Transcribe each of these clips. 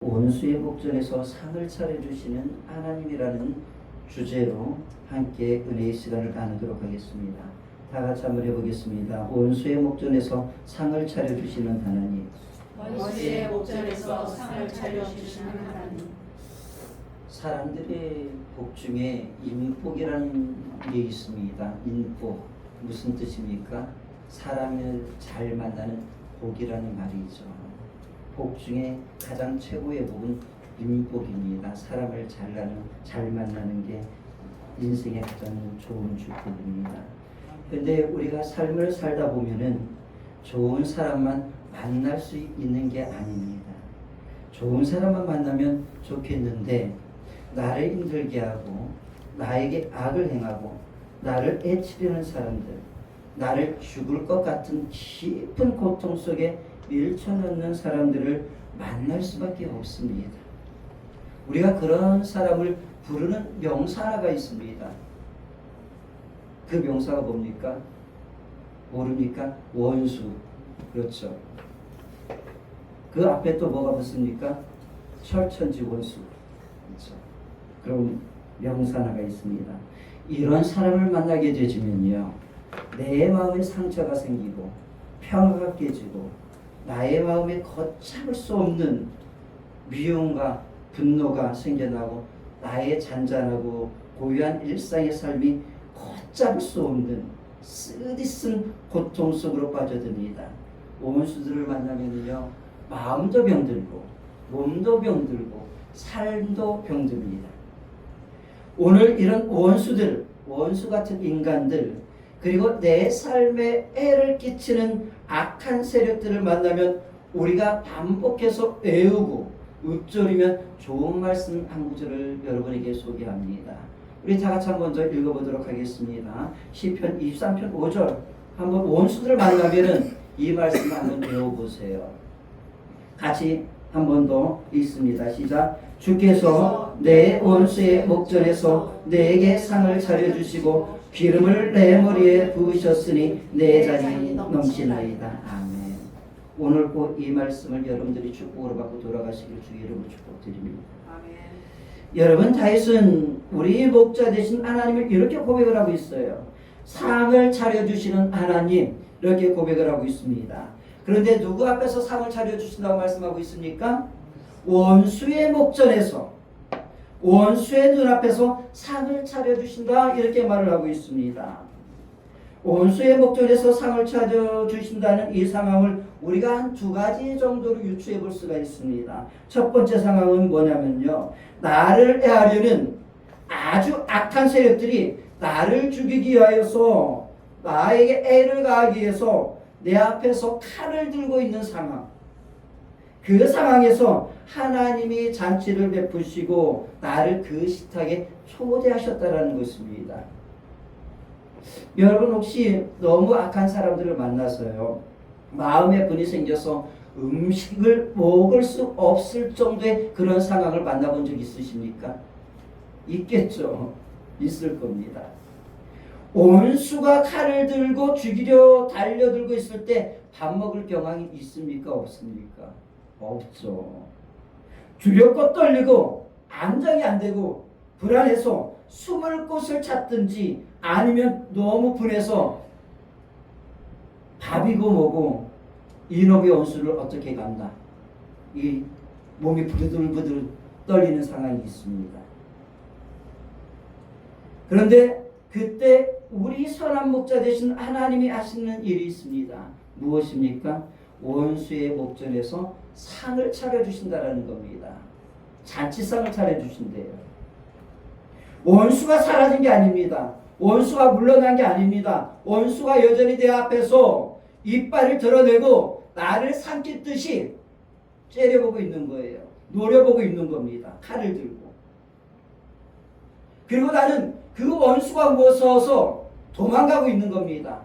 원수의 목전에서 상을 차려주시는 하나님이라는 주제로 함께 은혜의 시간을 나누도록 하겠습니다. 다 같이 한번 해보겠습니다. 원수의 목전에서 상을 차려주시는 하나님. 원수의 목전에서 상을 차려주시는 하나님. 사람들의 복 중에 인복이라는 게 있습니다. 인복 무슨 뜻입니까? 사람을 잘 만나는 복이라는 말이죠. 복 중에 가장 최고의 복은 인복입니다. 사람을 잘 만나는 게 인생의 가장 좋은 축복입니다. 근데 우리가 삶을 살다 보면은 좋은 사람만 만날 수 있는 게 아닙니다. 좋은 사람만 만나면 좋겠는데 나를 힘들게 하고 나에게 악을 행하고 나를 해치려는 사람들, 나를 죽을 것 같은 깊은 고통 속에 밀쳐넣는 사람들을 만날 수밖에 없습니다. 우리가 그런 사람을 부르는 명사가 있습니다. 그 명사가 뭡니까? 모릅니까? 원수. 그렇죠. 그 앞에 또 뭐가 붙습니까? 철천지 원수. 그렇죠. 그럼 명사가 있습니다. 이런 사람을 만나게 되지면요, 내 마음에 상처가 생기고 평화가 깨지고 나의 마음에 걷잡을 수 없는 미움과 분노가 생겨나고 나의 잔잔하고 고요한 일상의 삶이 걷잡을 수 없는 쓰디쓴 고통 속으로 빠져듭니다. 원수들을 만나면요, 마음도 병들고 몸도 병들고 삶도 병듭니다. 오늘 이런 원수들, 원수 같은 인간들, 그리고 내 삶에 해를 끼치는 악한 세력들을 만나면 우리가 반복해서 외우고 읊조리면 좋은 말씀 한 구절을 여러분에게 소개합니다. 우리 다 같이 한번 더 읽어보도록 하겠습니다. 시편 23편 5절 한번 원수들을 만나면은 이 말씀 한번 배워보세요. 같이 한 번 더 읽습니다. 시작. 주께서 내 원수의 목전에서 내게 상을 차려주시고 기름을 내 머리에 부으셨으니 내 잔이 넘치나이다. 아멘. 오늘 꼭 이 말씀을 여러분들이 축복으로 받고 돌아가시길 주 이름으로 축복드립니다. 아멘. 여러분, 다윗은 우리 목자 되신 하나님을 이렇게 고백을 하고 있어요. 상을 차려주시는 하나님, 이렇게 고백을 하고 있습니다. 그런데 누구 앞에서 상을 차려주신다고 말씀하고 있습니까? 원수의 목전에서, 원수의 눈앞에서 상을 차려주신다, 이렇게 말을 하고 있습니다. 원수의 목전에서 상을 차려주신다는 이 상황을 우리가 한 두 가지 정도로 유추해 볼 수가 있습니다. 첫 번째 상황은 뭐냐면요, 나를 해하려는 아주 악한 세력들이 나를 죽이기 위하여서, 나에게 애를 가하기 위해서 내 앞에서 칼을 들고 있는 상황, 그 상황에서 하나님이 잔치를 베푸시고 나를 그 식탁에 초대하셨다라는 것입니다. 여러분, 혹시 너무 악한 사람들을 만나서요, 마음에 분이 생겨서 음식을 먹을 수 없을 정도의 그런 상황을 만나본 적 있으십니까? 있겠죠. 있을 겁니다. 원수가 칼을 들고 죽이려 달려들고 있을 때 밥 먹을 경황이 있습니까? 없습니까? 없죠. 두렵고 떨리고 안정이 안 되고 불안해서 숨을 곳을 찾든지 아니면 너무 분해서 밥이고 뭐고 이놈의 원수를 어떻게 간다, 이 몸이 부들부들 떨리는 상황이 있습니다. 그런데 그때 우리 선한 목자 되신 하나님이 하시는 일이 있습니다. 무엇입니까? 원수의 목전에서 상을 차려주신다라는 겁니다. 잔치상을 차려주신대요. 원수가 사라진 게 아닙니다. 원수가 물러난 게 아닙니다. 원수가 여전히 내 앞에서 이빨을 드러내고 나를 삼키듯이 째려보고 있는 거예요. 노려보고 있는 겁니다. 칼을 들고. 그리고 나는 그 원수가 무서워서 도망가고 있는 겁니다.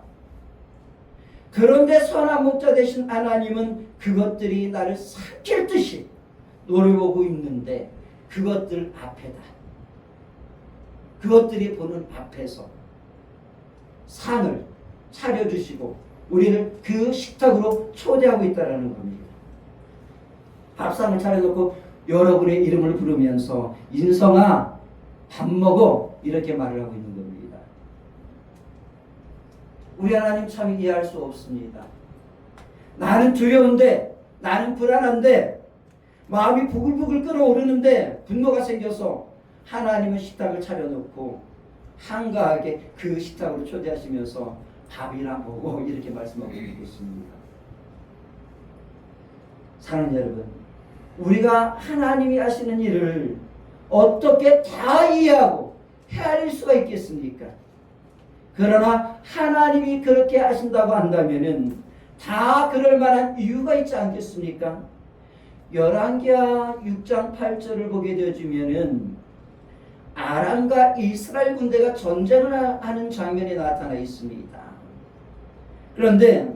그런데 선한 목자 되신 하나님은 그것들이 나를 삼킬 듯이 노려보고 있는데 그것들 앞에다, 그것들이 보는 앞에서 상을 차려주시고 우리를 그 식탁으로 초대하고 있다는 겁니다. 밥상을 차려놓고 여러분의 이름을 부르면서 인성아 밥 먹어 이렇게 말을 하고 있는 겁니다. 우리 하나님 참 이해할 수 없습니다. 나는 두려운데, 나는 불안한데, 마음이 부글부글 끓어오르는데 분노가 생겨서 하나님은 식탁을 차려놓고 한가하게 그 식탁으로 초대하시면서 밥이나 먹어 이렇게 말씀하고 있습니다. 사랑하는 여러분, 우리가 하나님이 하시는 일을 어떻게 다 이해하고 헤아릴 수가 있겠습니까? 그러나 하나님이 그렇게 하신다고 한다면은 다 그럴 만한 이유가 있지 않겠습니까? 열왕기하 6장 8절을 보게 되어지면은 아람과 이스라엘 군대가 전쟁을 하는 장면이 나타나 있습니다. 그런데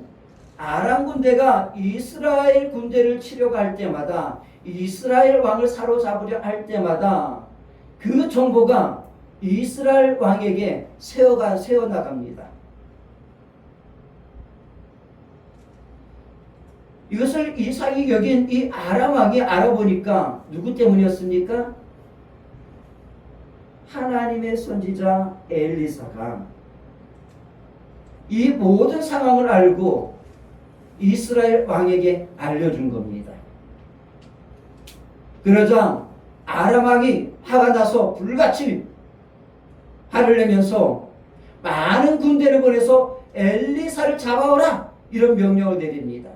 아람 군대가 이스라엘 군대를 치려고 할 때마다, 이스라엘 왕을 사로잡으려 할 때마다 그 정보가 이스라엘 왕에게 새어나갑니다. 이것을 이삭이 여긴 이 아람 왕이 알아보니까 누구 때문이었습니까? 하나님의 선지자 엘리사가 이 모든 상황을 알고 이스라엘 왕에게 알려준 겁니다. 그러자 아람 왕이 화가 나서 불같이 화를 내면서 많은 군대를 보내서 엘리사를 잡아오라 이런 명령을 내립니다.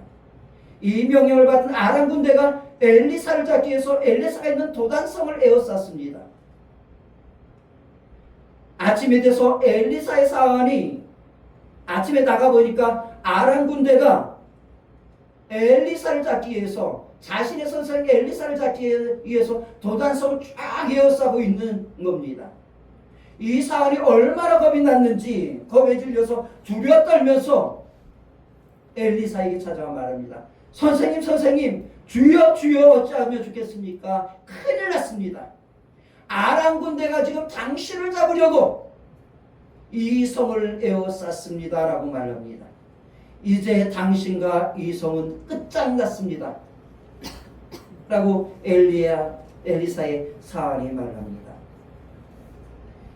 이 명령을 받은 아람 군대가 엘리사를 잡기 위해서 엘리사가 있는 도단성을 에워쌌습니다. 아침에 돼서 엘리사의 사환이 아침에 나가보니까 아람 군대가 엘리사를 잡기 위해서, 자신의 선생 엘리사를 잡기 위해서 도단성을 쫙 에워싸고 있는 겁니다. 이 사환이 얼마나 겁이 났는지 겁에 질려서 두려워 떨면서 엘리사에게 찾아와 말합니다. 선생님, 주여 어찌하면 좋겠습니까? 큰일 났습니다. 아람 군대가 지금 당신을 잡으려고 이 성을 에워쌌습니다 라고 말합니다. 이제 당신과 이 성은 끝장났습니다 라고 엘리사의 사환이 말합니다.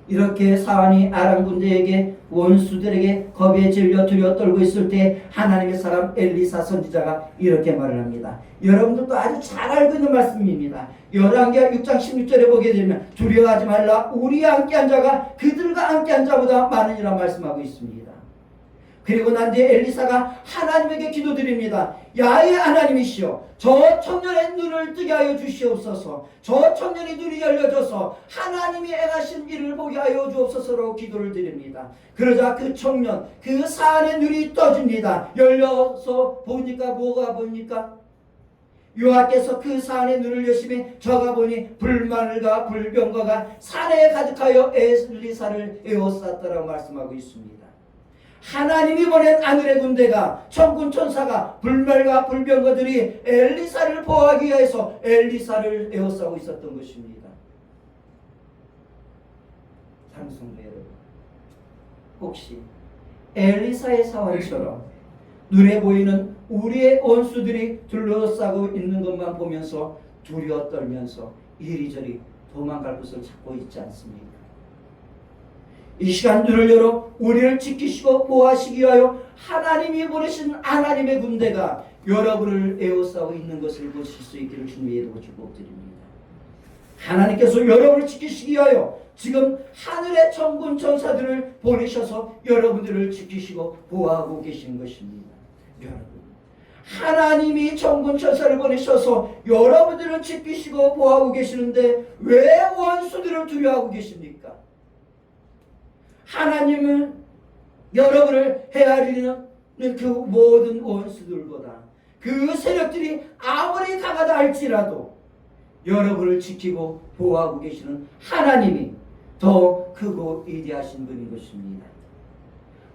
이렇게 사환이 아람 군대에게, 원수들에게 겁에 질려 두려워 떨고 있을 때 하나님의 사람 엘리사 선지자가 이렇게 말을 합니다. 여러분들도 아주 잘 알고 있는 말씀입니다. 열왕기하 6장 16절에 보게 되면 두려워하지 말라, 우리와 함께한 자가 그들과 함께한 자보다 많으니라 말씀하고 있습니다. 그리고 난 뒤에 엘리사가 하나님에게 기도드립니다. 야훼 하나님이시여, 저 청년의 눈을 뜨게 하여 주시옵소서. 저 청년의 눈이 열려져서 하나님이 행하신 일을 보게 하여 주옵소서로 기도를 드립니다. 그러자 그 청년, 그 사안의 눈이 떠집니다. 열려서 보니까 뭐가 보입니까? 여호와께서 그 산의 눈을 여시매 저가 보니 불마늘과 불병거가 산에 가득하여 엘리사를 에워쌌더라고 말씀하고 있습니다. 하나님이 보낸 하늘의 군대가, 천군 천사가, 불말과 불병거들이 엘리사를 보호하기 위해서 엘리사를 에워싸고 있었던 것입니다. 사랑하는 성도 여러분, 혹시 엘리사의 사환처럼 눈에 보이는 우리의 원수들이 둘러싸고 있는 것만 보면서 두려워 떨면서 이리저리 도망갈 곳을 찾고 있지 않습니까? 이 시간 눈을 열어 우리를 지키시고 보호하시기 위하여 하나님이 보내신 하나님의 군대가 여러분을 에워싸고 있는 것을 보실 수 있기를 주님의 이름으로 축복드립니다. 하나님께서 여러분을 지키시기 위하여 지금 하늘의 천군 천사들을 보내셔서 여러분들을 지키시고 보호하고 계신 것입니다. 여러분, 하나님이 천군 천사를 보내셔서 여러분들을 지키시고 보호하고 계시는데 왜 원수들을 두려워하고 계십니까? 하나님은 여러분을 헤아리는 그 모든 원수들보다, 그 세력들이 아무리 강하다 할지라도 여러분을 지키고 보호하고 계시는 하나님이 더 크고 위대하신 분인 것입니다.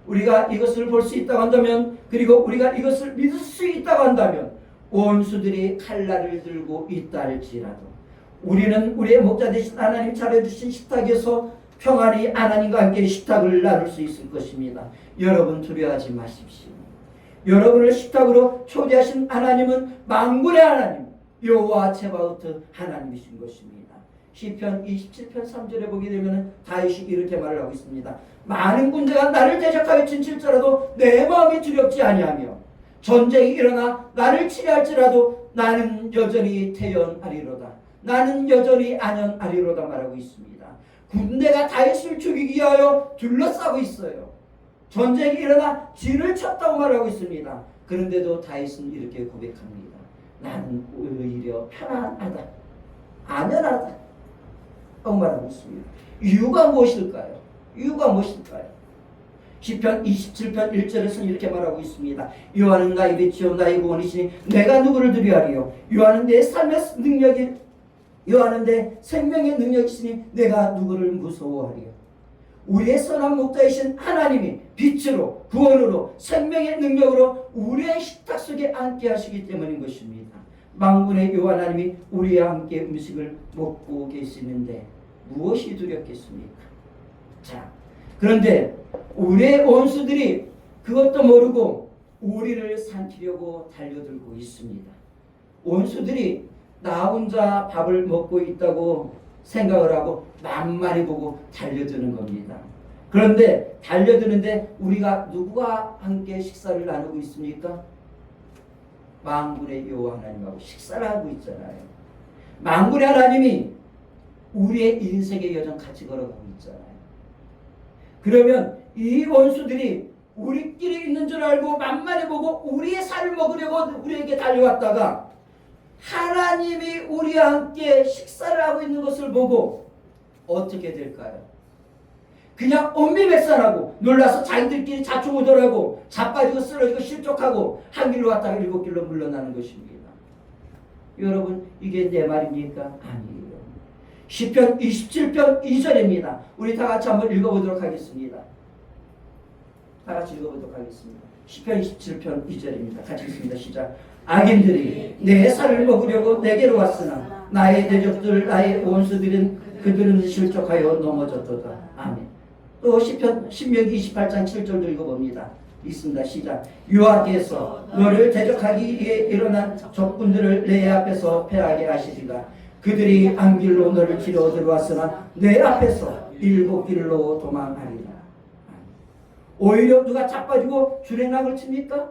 우리가 이것을 볼 수 있다고 한다면, 그리고 우리가 이것을 믿을 수 있다고 한다면, 원수들이 칼날을 들고 있다 할지라도 우리는 우리의 목자 되신 하나님 차려주신 식탁에서 평안히 하나님과 함께 식탁을 나눌 수 있을 것입니다. 여러분 두려워하지 마십시오. 여러분을 식탁으로 초대하신 하나님은 만군의 하나님, 여호와 체바오트 하나님이신 것입니다. 시편 27편 3절에 보게 되면 다윗이 이렇게 말을 하고 있습니다. 많은 군대가 나를 대적하여 진칠지라도 내 마음이 두렵지 아니하며 전쟁이 일어나 나를 치려할지라도 나는 여전히 태연하리로다. 나는 여전히 안연하리로다 말하고 있습니다. 군대가 다윗을 죽이기 위하여 둘러싸고 있어요. 전쟁이 일어나 진을 쳤다고 말하고 있습니다. 그런데도 다윗은 이렇게 고백합니다. 나는 오히려 편안하다, 안연하다 라고 말하고 있습니다. 이유가 무엇일까요? 이유가 무엇일까요? 시편 27편 1절에서는 이렇게 말하고 있습니다. 여호와는 나의 빛이요 나의 구원이시니 내가 누구를 두려워하리요. 여호와는 내 삶의 능력이 여호와는 내 생명의 능력이시니 내가 누구를 무서워하리요. 우리의 선한 목자이신 하나님이 빛으로 구원으로 생명의 능력으로 우리의 식탁 속에 앉게 하시기 때문인 것입니다. 만군의 여호와 하나님이 우리와 함께 음식을 먹고 계시는데 무엇이 두렵겠습니까? 자, 그런데 우리의 원수들이 그것도 모르고 우리를 삼키려고 달려들고 있습니다. 원수들이 나 혼자 밥을 먹고 있다고 생각을 하고 만만히 보고 달려드는 겁니다. 그런데 달려드는데 우리가 누구와 함께 식사를 나누고 있습니까? 만군의 여호와 하나님하고 식사를 하고 있잖아요. 만군의 하나님이 우리의 인생의 여정 같이 걸어가고 있잖아요. 그러면 이 원수들이 우리끼리 있는 줄 알고 만만히 보고 우리의 살을 먹으려고 우리에게 달려왔다가 하나님이 우리와 함께 식사를 하고 있는 것을 보고 어떻게 될까요? 그냥 엄미백산하고 놀라서 자기들끼리 자충우돌하고 자빠지고 쓰러지고 실족하고 한 길로 왔다가 7길로 물러나는 것입니다. 여러분, 이게 내 말입니까? 아니에요. 시편 27편 2절입니다. 우리 다 같이 한번 읽어보도록 하겠습니다. 다 같이 읽어보도록 하겠습니다. 시편 27편 2절입니다. 같이 읽습니다. 시작. 악인들이 내 살을 먹으려고 내게로 왔으나 나의 대적들 나의 원수들은 그들은 실족하여 넘어졌도다. 아멘. 또 시편 신명기 28장 7절도 읽어봅니다. 있습니다. 시작. 여호와께서 너를 대적하기 위해 일어난 적군들을 내 앞에서 패하게 하시리라. 그들이 안길로 너를 치러 들어왔으나 내 앞에서 7길로 도망하리라. 오히려 누가 자빠지고 주랭랑을 칩니까?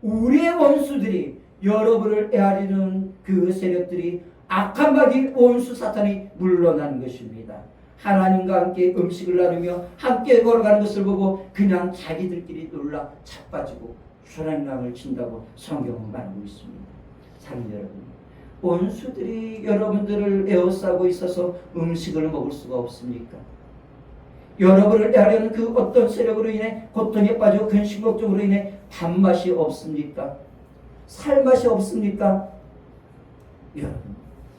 우리의 원수들이 여러분을 애하리는 그 세력들이 악한 마귀 원수 사탄이 물러나는 것입니다. 하나님과 함께 음식을 나누며 함께 걸어가는 것을 보고 그냥 자기들끼리 놀라 자빠지고 주랭랑을 친다고 성경은 말하고 있습니다. 사랑하는 여러분, 원수들이 여러분들을 에워싸고 있어서 음식을 먹을 수가 없습니까? 여러분을 애하려는 그 어떤 세력으로 인해 고통에 빠지고 근심 걱정으로 인해 밥맛이 없습니까? 살맛이 없습니까? 여러분,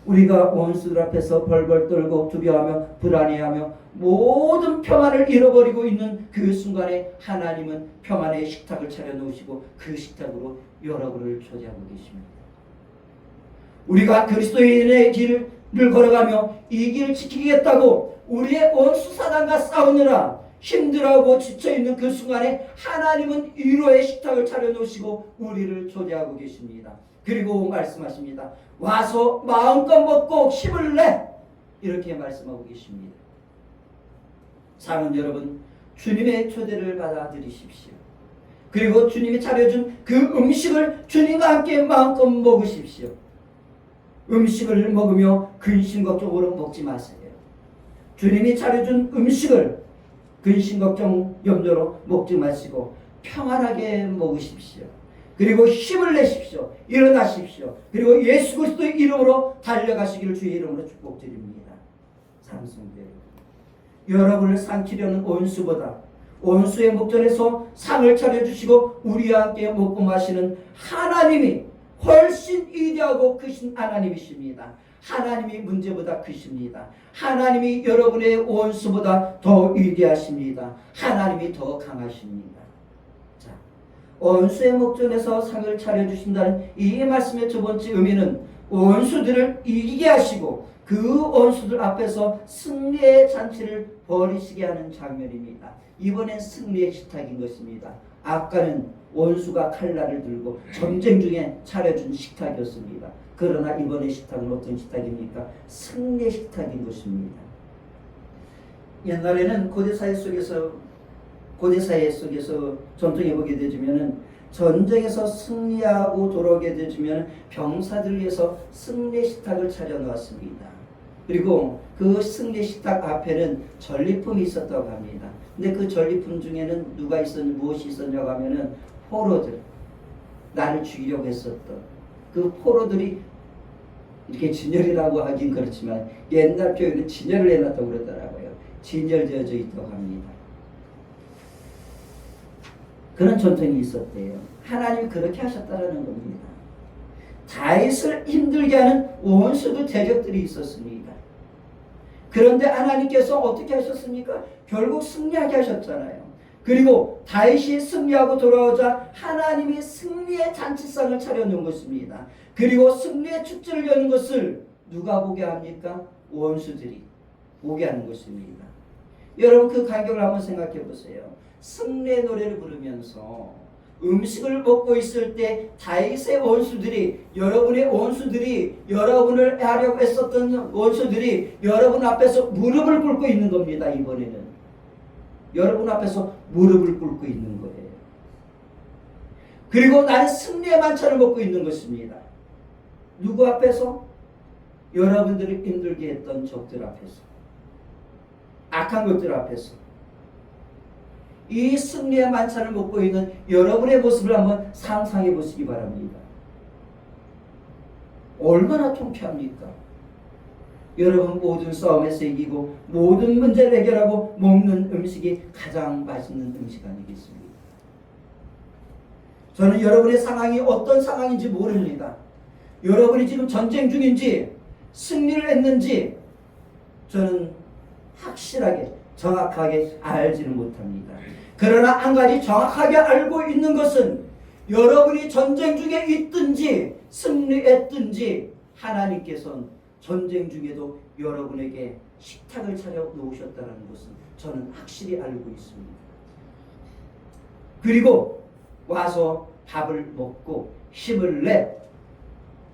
우리가 원수들 앞에서 벌벌 떨고 두려워하며 불안해하며 모든 평안을 잃어버리고 있는 그 순간에 하나님은 평안의 식탁을 차려놓으시고 그 식탁으로 여러분을 초대하고 계십니다. 우리가 그리스도인의 길을 걸어가며 이 길을 지키겠다고 우리의 원수 사단과 싸우느라 힘들어하고 지쳐있는 그 순간에 하나님은 위로의 식탁을 차려놓으시고 우리를 초대하고 계십니다. 그리고 말씀하십니다. 와서 마음껏 먹고 힘을 내! 이렇게 말씀하고 계십니다. 사랑하는 여러분, 주님의 초대를 받아들이십시오. 그리고 주님이 차려준 그 음식을 주님과 함께 마음껏 먹으십시오. 음식을 먹으며 근심 걱정으로 먹지 마세요. 주님이 차려준 음식을 근심 걱정 염려로 먹지 마시고 평안하게 먹으십시오. 그리고 힘을 내십시오. 일어나십시오. 그리고 예수 그리스도의 이름으로 달려가시기를 주의 이름으로 축복드립니다. 사랑하는 성도 여러분, 여러분을 삼키려는 원수보다 원수의 목전에서 상을 차려주시고 우리와 함께 먹고 마시는 하나님이 훨씬 위대하고 크신 하나님이십니다. 하나님이 문제보다 크십니다. 하나님이 여러분의 원수보다 더 위대하십니다. 하나님이 더 강하십니다. 자, 원수의 목전에서 상을 차려주신다는 이 말씀의 두 번째 의미는 원수들을 이기게 하시고 그 원수들 앞에서 승리의 잔치를 벌이시게 하는 장면입니다. 이번엔 승리의 식탁인 것입니다. 아까는 원수가 칼날을 들고 전쟁 중에 차려준 식탁이었습니다. 그러나 이번에 식탁은 어떤 식탁입니까? 승리의 식탁인 것입니다. 옛날에는 고대사회 속에서 전통해 보게 되지면은 전쟁에서 승리하고 돌아오게 되지면 병사들을 위해서 승리의 식탁을 차려 놓았습니다. 그리고 그 승리 식탁 앞에는 전리품이 있었다고 합니다. 근데 그 전리품 중에는 무엇이 있었냐고 하면은 포로들, 나를 죽이려고 했었던 그 포로들이 이렇게 진열이라고 하긴 그렇지만 옛날 표현은 진열을 해놨다고 그러더라고요. 진열되어져 있다고 합니다. 그런 전통이 있었대요. 하나님이 그렇게 하셨다는 겁니다. 다윗을 힘들게 하는 원수도 대적들이 있었습니다. 그런데 하나님께서 어떻게 하셨습니까? 결국 승리하게 하셨잖아요. 그리고 다윗이 승리하고 돌아오자 하나님이 승리의 잔치상을 차려놓은 것입니다. 그리고 승리의 축제를 여는 것을 누가 보게 합니까? 원수들이 보게 하는 것입니다. 여러분 그 간격을 한번 생각해 보세요. 승리의 노래를 부르면서 음식을 먹고 있을 때 다윗의 원수들이, 여러분의 원수들이, 여러분을 하려고 했었던 원수들이 여러분 앞에서 무릎을 꿇고 있는 겁니다. 이번에는 여러분 앞에서 무릎을 꿇고 있는 거예요. 그리고 나는 승리의 만찬을 먹고 있는 것입니다. 누구 앞에서? 여러분들이 힘들게 했던 적들 앞에서, 악한 것들 앞에서. 이 승리의 만찬을 먹고 있는 여러분의 모습을 한번 상상해 보시기 바랍니다. 얼마나 통쾌합니까? 여러분 모든 싸움에서 이기고 모든 문제를 해결하고 먹는 음식이 가장 맛있는 음식 아니겠습니까? 저는 여러분의 상황이 어떤 상황인지 모릅니다. 여러분이 지금 전쟁 중인지 승리를 했는지 저는 확실하게 정확하게 알지는 못합니다. 그러나 한 가지 정확하게 알고 있는 것은 여러분이 전쟁 중에 있든지 승리했든지 하나님께서는 전쟁 중에도 여러분에게 식탁을 차려 놓으셨다는 것은 저는 확실히 알고 있습니다. 그리고 와서 밥을 먹고 힘을 내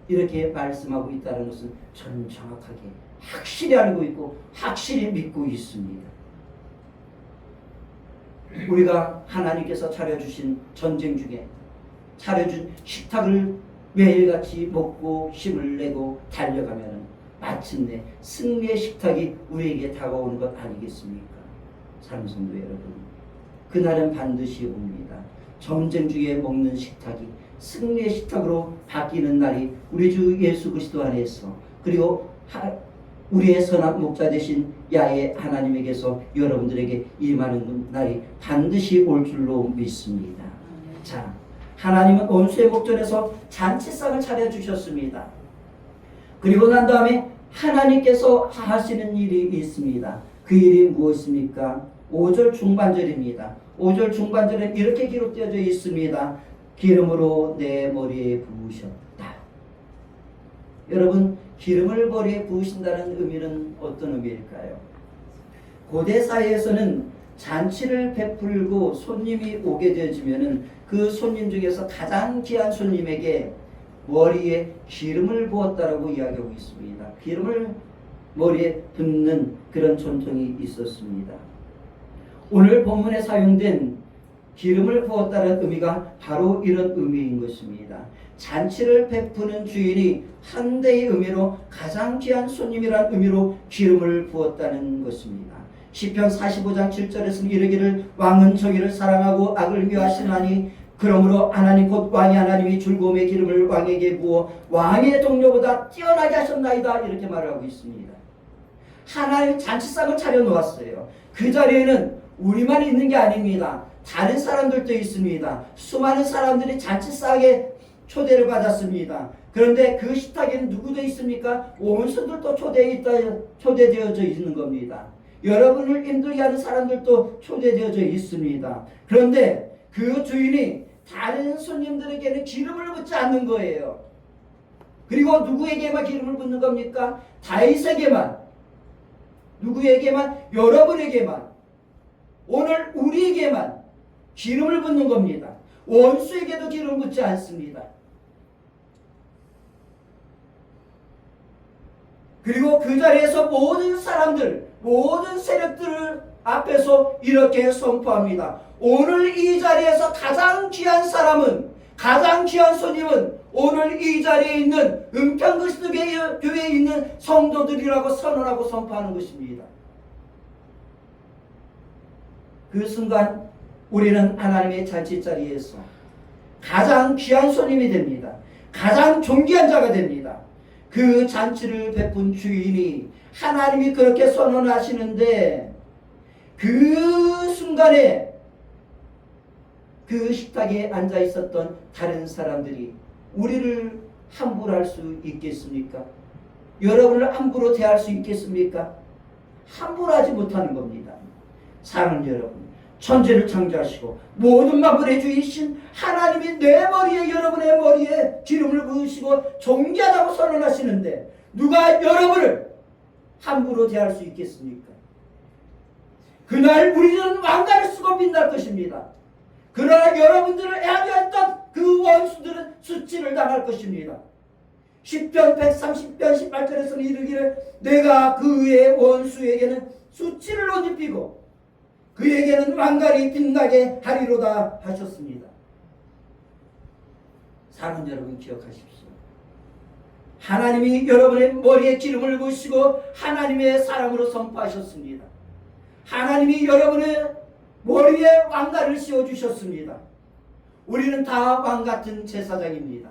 이렇게 말씀하고 있다는 것은 저는 정확하게 확실히 알고 있고 확실히 믿고 있습니다. 우리가 하나님께서 차려주신 전쟁 중에 차려준 식탁을 매일같이 먹고 힘을 내고 달려가면 마침내 승리의 식탁이 우리에게 다가오는 것 아니겠습니까? 사랑하는 성도 여러분, 그날은 반드시 옵니다. 전쟁 중에 먹는 식탁이 승리의 식탁으로 바뀌는 날이 우리 주 예수 그리스도 안에서, 그리고 우리의 선한 목자 되신 야훼 하나님에게서 여러분들에게 임하는 날이 반드시 올 줄로 믿습니다. 자, 하나님은 원수의 목전에서 잔치상을 차려주셨습니다. 그리고 난 다음에 하나님께서 하시는 일이 있습니다. 그 일이 무엇입니까? 5절 중반절입니다. 5절 중반절에 이렇게 기록되어져 있습니다. 기름으로 내 머리에 부으셨다. 여러분, 기름을 머리에 부으신다는 의미는 어떤 의미일까요? 고대 사회에서는 잔치를 베풀고 손님이 오게 되어지면은 그 손님 중에서 가장 귀한 손님에게 머리에 기름을 부었다라고 이야기하고 있습니다. 기름을 머리에 붓는 그런 전통이 있었습니다. 오늘 본문에 사용된 기름을 부었다는 의미가 바로 이런 의미인 것입니다. 잔치를 베푸는 주인이 한 대의 의미로 가장 귀한 손님이란 의미로 기름을 부었다는 것입니다. 시편 45장 7절에서는 이르기를 왕은 저기를 사랑하고 악을 미워하시나니 그러므로 하나님 곧 왕이 하나님이 즐거움의 기름을 왕에게 부어 왕의 동료보다 뛰어나게 하셨나이다, 이렇게 말하고 있습니다. 하나님이 잔치상을 차려놓았어요. 그 자리에는 우리만 있는 게 아닙니다. 다른 사람들도 있습니다. 수많은 사람들이 잔치상에 초대를 받았습니다. 그런데 그 식탁에는 누구도 있습니까? 원수들도 초대되어져 있는 겁니다. 여러분을 힘들게 하는 사람들도 초대되어져 있습니다. 그런데 그 주인이 다른 손님들에게는 기름을 붓지 않는 거예요. 그리고 누구에게만 기름을 붓는 겁니까? 다윗에게만. 누구에게만? 여러분에게만. 오늘 우리에게만 기름을 붓는 겁니다. 원수에게도 기름 붓지 않습니다. 그리고 그 자리에서 모든 사람들, 모든 세력들 앞에서 이렇게 선포합니다. 오늘 이 자리에서 가장 귀한 사람은, 가장 귀한 손님은 오늘 이 자리에 있는 은평그리스도 교회에 있는 성도들이라고 선언하고 선포하는 것입니다. 그 순간 우리는 하나님의 잔치자리에서 가장 귀한 손님이 됩니다. 가장 존귀한 자가 됩니다. 그 잔치를 베푼 주인이 하나님이 그렇게 선언하시는데 그 순간에 그 식탁에 앉아 있었던 다른 사람들이 우리를 함부로 할 수 있겠습니까? 여러분을 함부로 대할 수 있겠습니까? 함부로 하지 못하는 겁니다. 사랑하는 여러분, 천지를 창조하시고 모든 만물의 주이신 하나님이 내 머리에, 여러분의 머리에 기름을 부으시고 존귀하다고 선언하시는데 누가 여러분을 함부로 대할 수 있겠습니까? 그날 우리는 왕관을 쓰고 빛날 것입니다. 그러나 여러분들을 애하였던 그 원수들은 수치를 당할 것입니다. 10편 130편 18절에서는 이르기를 내가 그의 원수에게는 수치를 옷 입히고 그에게는 왕관이 빛나게 하리로다 하셨습니다. 사랑하는 여러분, 기억하십시오. 하나님이 여러분의 머리에 기름을 부으시고 하나님의 사람으로 선포하셨습니다. 하나님이 여러분의 머리에 왕관을 씌워주셨습니다. 우리는 다 왕같은 제사장입니다.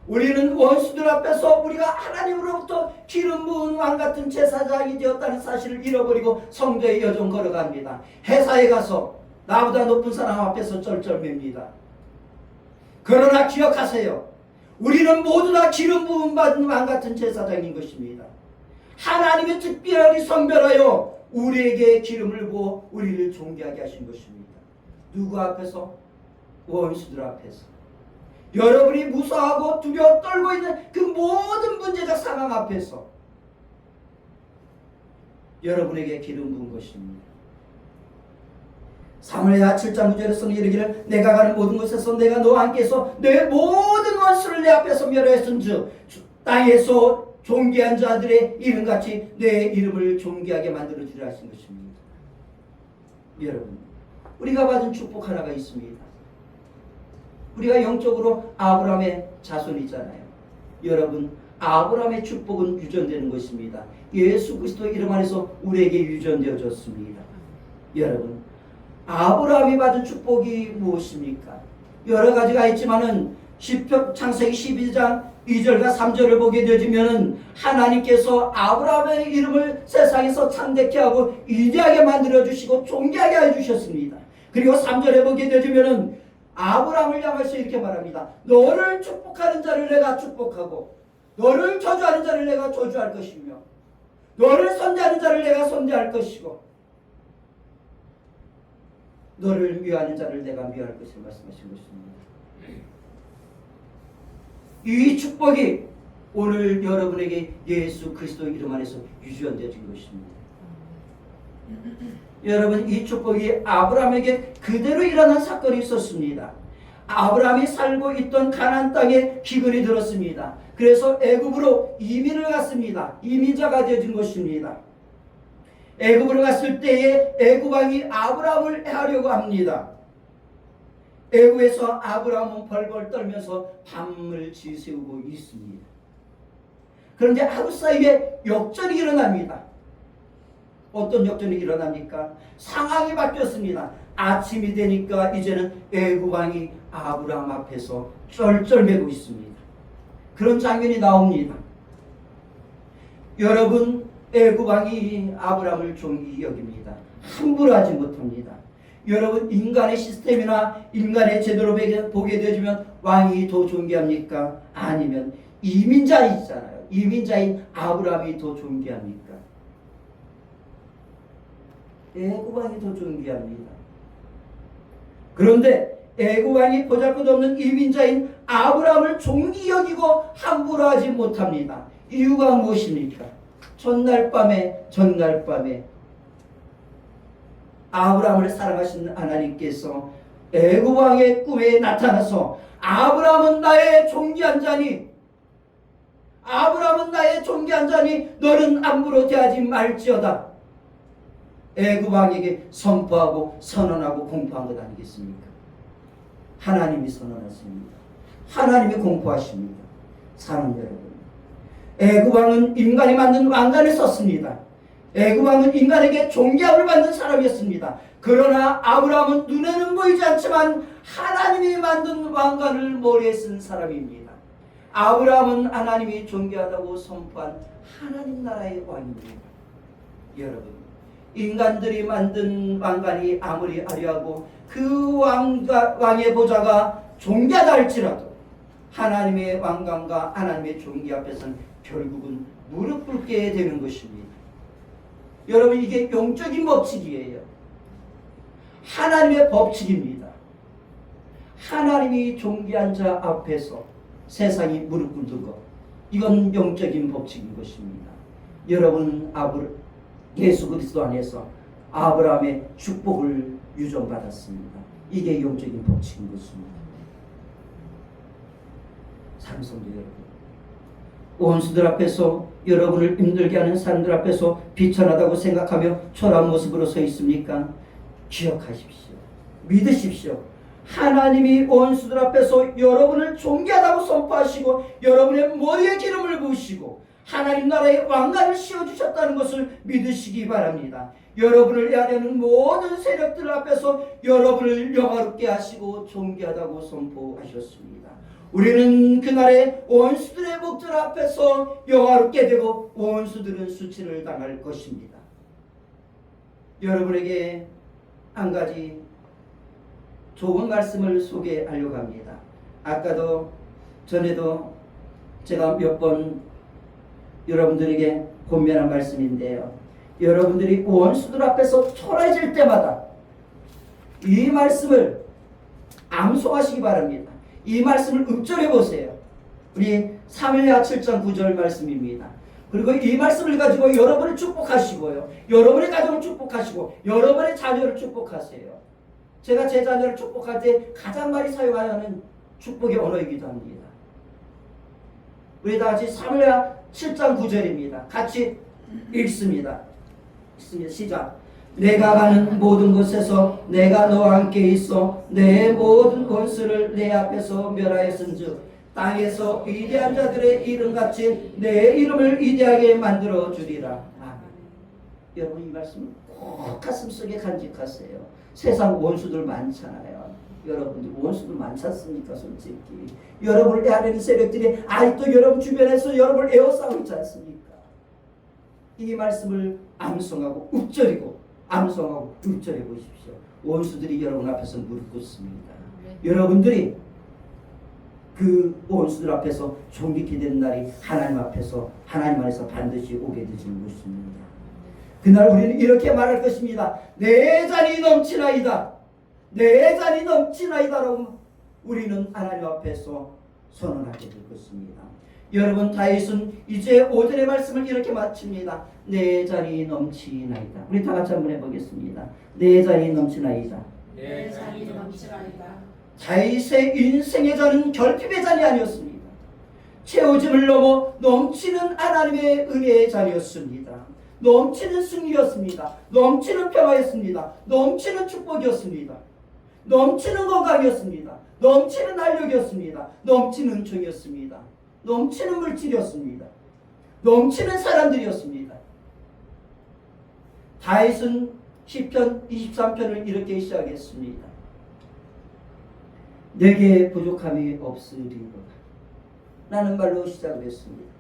우리는 원수들 앞에서 우리가 하나님으로부터 기름 부은 왕같은 제사장이 되었다는 사실을 잃어버리고 성도의 여정 걸어갑니다. 회사에 가서 나보다 높은 사람 앞에서 쩔쩔맵니다. 그러나 기억하세요. 우리는 모두 다 기름 부음 받은 왕같은 제사장인 것입니다. 하나님이 특별히 선별하여 우리에게 기름을 부어 우리를 존귀하게 하신 것입니다. 누구 앞에서? 원수들 앞에서. 여러분이 무서워하고 두려워 떨고 있는 그 모든 문제적 상황 앞에서 여러분에게 기름 부은 것입니다. 사무엘하 7장 9절에서는 이르기를 내가 가는 모든 곳에서 내가 너와 함께해서 내 모든 원수를 내 앞에서 멸하였은즉 땅에서 존귀한 자들의 이름같이 내 이름을 존귀하게 만들어주려 하신 것입니다. 여러분, 우리가 받은 축복 하나가 있습니다. 우리가 영적으로 아브라함의 자손이잖아요. 여러분, 아브라함의 축복은 유전되는 것입니다. 예수 그리스도 이름 안에서 우리에게 유전되어졌습니다. 여러분, 아브라함이 받은 축복이 무엇입니까? 여러 가지가 있지만은 창세기 12장 2절과 3절을 보게 되지면은 하나님께서 아브라함의 이름을 세상에서 창대케 하고 위대하게 만들어 주시고 존귀하게 해 주셨습니다. 그리고 3절에 보게 되지면은 아브라함을 향해서 이렇게 말합니다. 너를 축복하는 자를 내가 축복하고 너를 저주하는 자를 내가 저주할 것이며 너를 선대하는 자를 내가 선대할 것이고 너를 미워하는 자를 내가 미워할 것을 말씀하신 것입니다. 이 축복이 오늘 여러분에게 예수 그리스도 이름 안에서 유전되어진 것입니다. 여러분, 이 축복이 아브라함에게 그대로 일어난 사건이 있었습니다. 아브라함이 살고 있던 가나안 땅에 기근이 들었습니다. 그래서 애굽으로 이민을 갔습니다. 이민자가 되어진 것입니다. 애굽으로 갔을 때에 애굽 왕이 아브라함을 해하려고 합니다. 애굽에서 아브라함은 벌벌 떨면서 밤을 지새우고 있습니다. 그런데 하루 사이에 역전이 일어납니다. 어떤 역전이 일어납니까? 상황이 바뀌었습니다. 아침이 되니까 이제는 애굽 왕이 아브라함 앞에서 쩔쩔매고 있습니다. 그런 장면이 나옵니다. 여러분, 애굽 왕이 아브라함을 존귀히 여깁니다. 함부로 하지 못합니다. 여러분, 인간의 시스템이나 인간의 제도로 보게 되면 왕이 더 존귀합니까? 아니면 이민자이잖아요. 이민자인 아브라함이 더 존귀합니까? 애굽 왕이 더 존귀합니다. 그런데 애굽 왕이 보잘것없는 이민자인 아브라함을 존귀히 여기고 함부로 하지 못합니다. 이유가 무엇입니까? 전날 밤에 아브라함을 사랑하신 하나님께서 애굽 왕의 꿈에 나타나서 아브라함은 나의 존귀한 자니, 아브라함은 나의 존귀한 자니 너는 함부로 대하지 말지어다. 애굽 왕에게 선포하고 선언하고 공포한 것 아니겠습니까? 하나님이 선언하십니다. 하나님이 공포하십니다. 사랑하는 여러분, 애굽 왕은 인간이 만든 왕관을 썼습니다. 애굽 왕은 인간에게 존경을 받는 사람이었습니다. 그러나 아브라함은 눈에는 보이지 않지만 하나님이 만든 왕관을 머리에 쓴 사람입니다. 아브라함은 하나님이 존귀하다고 선포한 하나님 나라의 왕입니다. 여러분, 인간들이 만든 왕관이 아무리 화려하고 그 왕의 보좌가 존귀하다 할지라도 하나님의 왕관과 하나님의 존귀 앞에서는 결국은 무릎 꿇게 되는 것입니다. 여러분, 이게 영적인 법칙이에요. 하나님의 법칙입니다. 하나님이 존귀한 자 앞에서 세상이 무릎 꿇는 것, 이건 영적인 법칙인 것입니다. 여러분, 예수 그리스도 안에서 아브라함의 축복을 유전받았습니다. 이게 영적인 법칙인 것입니다. 사랑하는 성도 여러분, 원수들 앞에서, 여러분을 힘들게 하는 사람들 앞에서 비천하다고 생각하며 초라한 모습으로 서 있습니까? 기억하십시오. 믿으십시오. 하나님이 원수들 앞에서 여러분을 존귀하다고 선포하시고 여러분의 머리에 기름을 부으시고 하나님 나라의 왕관을 씌워주셨다는 것을 믿으시기 바랍니다. 여러분을 해하려는 모든 세력들 앞에서 여러분을 영화롭게 하시고 존귀하다고 선포하셨습니다. 우리는 그날의 원수들의 목들 앞에서 영화롭게 되고 원수들은 수치를 당할 것입니다. 여러분에게 한 가지 좋은 말씀을 소개하려고 합니다. 아까도 전에도 제가 몇 번 여러분들에게 권면한 말씀인데요. 여러분들이 원수들 앞에서 초라해질 때마다 이 말씀을 암송하시기 바랍니다. 이 말씀을 읊조려 보세요. 우리 사무엘하 7장 9절 말씀입니다. 그리고 이 말씀을 가지고 여러분을 축복하시고요, 여러분의 가정을 축복하시고 여러분의 자녀를 축복하세요. 제가 제 자녀를 축복할 때 가장 많이 사용하는 축복의 언어이기도 합니다. 우리 다 같이 사무엘하 7장 9절입니다. 같이 읽습니다. 시작. 내가 가는 모든 곳에서 내가 너와 함께 있어 내 모든 권수를 내 앞에서 멸하였은즉 땅에서 위대한 자들의 이름같이 내 이름을 위대하게 만들어 주리라. 아멘. 여러분, 이 말씀 꼭 가슴속에 간직하세요. 세상 원수들 많잖아요. 여러분들 원수들 많지 않습니까? 솔직히 여러분을 애하는 세력들이 아직도 여러분 주변에서 여러분을 에워싸고 있지 않습니까? 이 말씀을 암송하고 읊조리고 암송하고 읊조려 보십시오. 원수들이 여러분 앞에서 무릎 꿇습니다. 여러분들이 그 원수들 앞에서 존귀케 되는 날이 하나님 앞에서, 하나님 안에서 반드시 오게 되시는 것입니다. 그날 우리는 이렇게 말할 것입니다. 내 잔이 넘치나이다. 내 잔이 넘치나이다라고 우리는 하나님 앞에서 선언하게 될 것입니다. 여러분, 다윗은 이제 5절의 말씀을 이렇게 마칩니다. 내 잔이 넘치나이다. 우리 다 같이 한번 해보겠습니다. 내 잔이 넘치나이다. 내 잔이 넘치나이다. 다윗의 인생의 잔은 결핍의 잔이 아니었습니다. 채워짐을 넘어 넘치는 하나님의 은혜의 잔이었습니다. 넘치는 승리였습니다. 넘치는 평화였습니다. 넘치는 축복이었습니다. 넘치는 건강이었습니다. 넘치는 활력이었습니다. 넘치는 정이었습니다. 넘치는 물질이었습니다. 넘치는 사람들이었습니다. 다윗은 시편 23편을 이렇게 시작했습니다. 내게 부족함이 없으리로다 라는 말로 시작을 했습니다.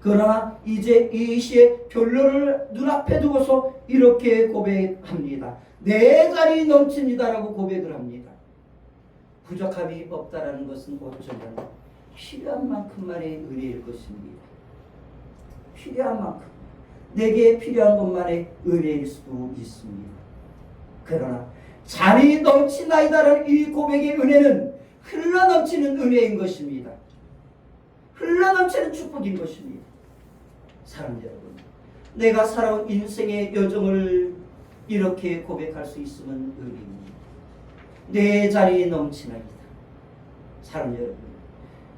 그러나 이제 이 시의 결론을 눈앞에 두고서 이렇게 고백합니다. 내 잔이 넘칩니다라고 고백을 합니다. 부족함이 없다라는 것은 어쩌면 필요한 만큼만의 은혜일 것입니다. 필요한 만큼, 내게 필요한 것만의 은혜일 수도 있습니다. 그러나 잔이 넘치나이다라는 이 고백의 은혜는 흘러넘치는 은혜인 것입니다. 흘러넘치는 축복인 것입니다. 사랑하는 여러분, 내가 살아온 인생의 여정을 이렇게 고백할 수 있으면 은혜입니다. 내 자리 넘치나이다. 사랑하는 여러분,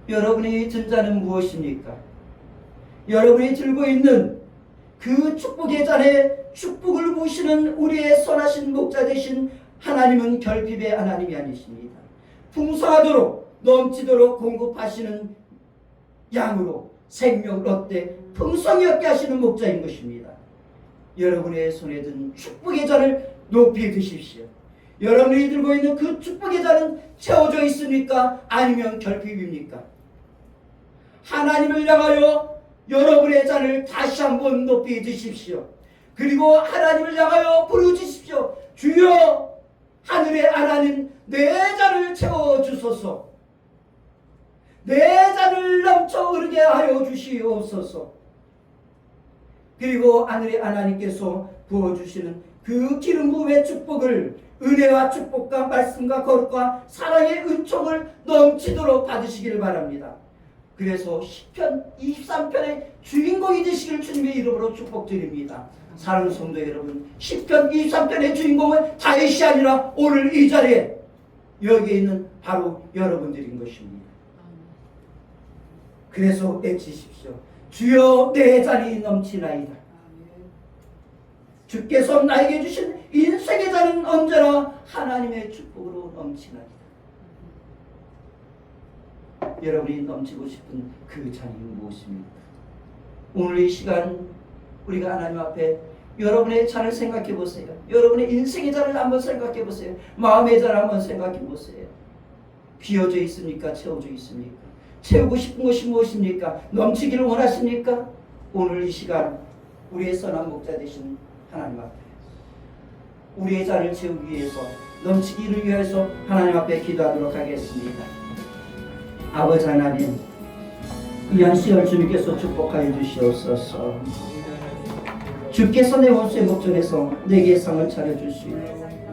여러분이 든 자는 무엇입니까? 여러분이 들고 있는 그 축복의 잔에 축복을 부으시는 우리의 선하신 목자 되신 하나님은 결핍의 하나님이 아니십니다. 풍성하도록 넘치도록 공급하시는 양으로 생명을 얻되 풍성히 얻게 하시는 목자인 것입니다. 여러분의 손에 든 축복의 잔을 높이 드십시오. 여러분이 들고 있는 그 축복의 잔은 채워져 있습니까? 아니면 결핍입니까? 하나님을 향하여 여러분의 잔을 다시 한번 높이 드십시오. 그리고 하나님을 향하여 부르짖으십시오. 주여, 하늘의 하나님, 내 잔을 채워주소서. 내 잔을 넘쳐 흐르게 하여 주시옵소서. 그리고 하늘의 하나님께서 부어주시는 그 기름 부음의 축복을, 은혜와 축복과 말씀과 거룩과 사랑의 은총을 넘치도록 받으시기를 바랍니다. 그래서 시편 23편의 주인공이 되시길 주님의 이름으로 축복드립니다. 사랑하는 성도 여러분, 시편 23편의 주인공은 다윗이 아니라 오늘 이 자리에 여기에 있는 바로 여러분들인 것입니다. 그래서 외치십시오. 주여, 내 잔이 넘치나이다. 주께서 나에게 주신 인생의 잔은 언제나 하나님의 축복으로 넘치나이다. 여러분이 넘치고 싶은 그 잔이 무엇입니까? 오늘 이 시간 우리가 하나님 앞에 여러분의 잔을 생각해 보세요. 여러분의 인생의 잔을 한번 생각해 보세요. 마음의 잔을 한번 생각해 보세요. 비어져 있습니까? 채워져 있습니까? 채우고 싶은 것이 무엇입니까? 넘치기를 원하십니까? 오늘 이 시간 우리의 선한 목자 되신 하나님 앞에 우리의 잔을 채우기 위해서, 넘치기를 위해서 하나님 앞에 기도하도록 하겠습니다. 아버지 하나님, 귀한 시간 주님께서 축복하여 주시옵소서. 주께서 내 원수의 목전에서 내게 상을 차려주시고